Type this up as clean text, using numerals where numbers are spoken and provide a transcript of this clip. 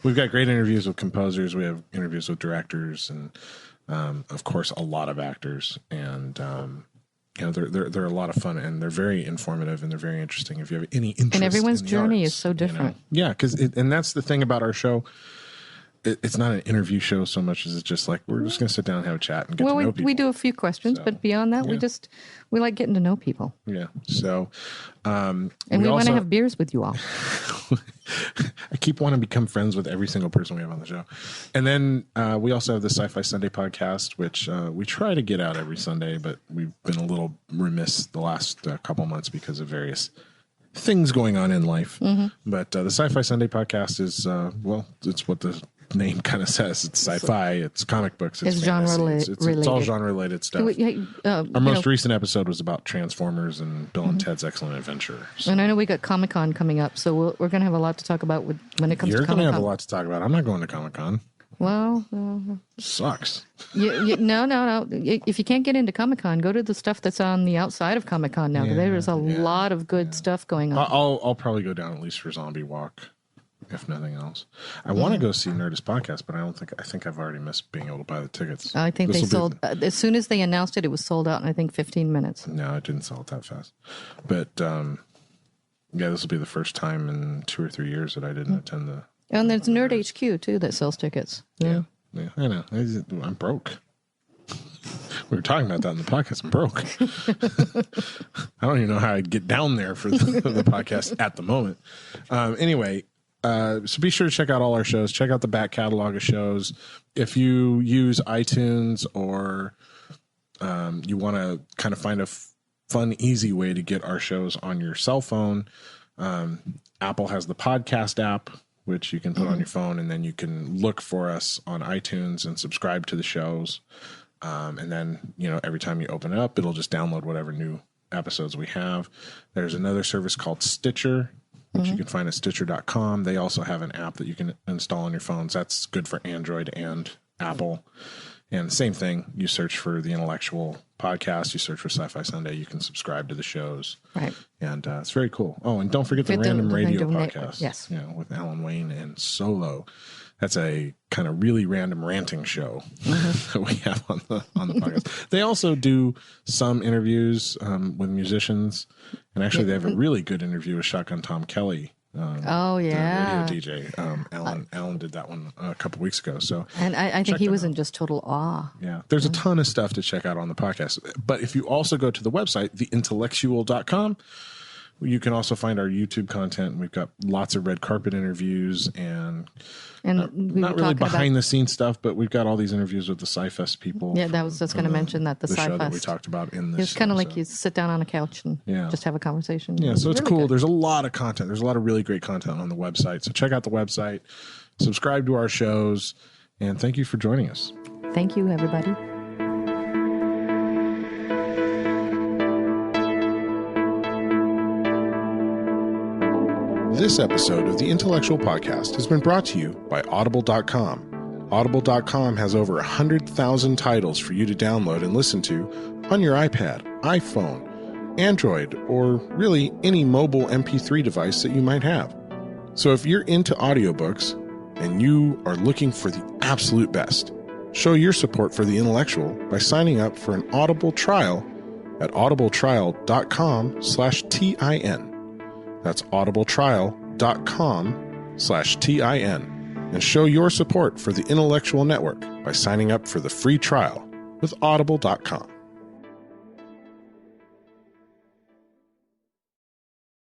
We've got great interviews with composers. We have interviews with directors and, of course, a lot of actors. And, they're a lot of fun, and they're very informative, and they're very interesting. If you have any interest, and everyone's in the journey arts, is so different. Yeah, and that's the thing about our show. It's not an interview show so much as it's just like we're just going to sit down and have a chat and get to know people. We do a few questions, but beyond that, we like getting to know people. Yeah. So, and we want to have beers with you all. I keep wanting to become friends with every single person we have on the show. And then we also have the Sci-Fi Sunday podcast, which we try to get out every Sunday, but we've been a little remiss the last couple months because of various things going on in life. Mm-hmm. But the Sci-Fi Sunday podcast is, it's what the name kind of says. It's sci-fi, it's comic books, it's genre related. It's all genre related stuff. Our most recent episode was about Transformers and Bill and Ted's Excellent Adventure. So. And I know we got Comic-Con coming up, so we're going to have a lot to talk about when it comes to Comic-Con. You're going to have a lot to talk about. I'm not going to Comic-Con. Well, sucks. No. If you can't get into Comic-Con, go to the stuff that's on the outside of Comic-Con now. There's a lot of good stuff going on. I'll probably go down at least for Zombie Walk, if nothing else. I want to go see Nerdist Podcast, but I think I've already missed being able to buy the tickets. I think they sold as soon as they announced it. It was sold out in I think 15 minutes. No, it didn't sell it that fast. But this will be the first time in 2 or 3 years that I didn't attend the. And there's Nerd HQ too that sells tickets. Yeah, I know. I'm broke. We were talking about that in the podcast. I'm broke. I don't even know how I'd get down there for the podcast at the moment. Anyway, so be sure to check out all our shows. Check out the back catalog of shows. If you use iTunes or you want to kind of find a fun, easy way to get our shows on your cell phone, Apple has the podcast app, which you can put on your phone, and then you can look for us on iTunes and subscribe to the shows. And then, every time you open it up, it'll just download whatever new episodes we have. There's another service called Stitcher, which you can find at Stitcher.com. They also have an app that you can install on your phones. That's good for Android and Apple. And same thing, you search for The Intellectual Podcast, you search for Sci-Fi Sunday, you can subscribe to the shows. Right. And it's very cool. Oh, and don't forget the Random Radio Podcast. Yes. With Alan Wayne and Solo. That's a kind of really random ranting show that we have on the podcast. They also do some interviews with musicians. And actually, they have a really good interview with Shotgun Tom Kelly. The radio DJ. Alan did that one a couple weeks ago. So, and I think he was in just total awe. Yeah. There's a ton of stuff to check out on the podcast. But if you also go to the website, theintellectual.com, you can also find our YouTube content. We've got lots of red carpet interviews and not really behind the scenes stuff, but we've got all these interviews with the Sci-Fest people. Yeah, I was just going to mention that the Sci-Fest show that we talked about in this. It's kind of like you sit down on a couch and just have a conversation. Yeah, so it's really cool. Good. There's a lot of content. There's a lot of really great content on the website. So check out the website, subscribe to our shows, and thank you for joining us. Thank you, everybody. This episode of the Intellectual Podcast has been brought to you by Audible.com. Audible.com has over 100,000 titles for you to download and listen to on your iPad, iPhone, Android, or really any mobile MP3 device that you might have. So if you're into audiobooks and you are looking for the absolute best, show your support for the Intellectual by signing up for an Audible trial at audibletrial.com/TIN. That's audibletrial.com/TIN. And show your support for the Intellectual Network by signing up for the free trial with audible.com.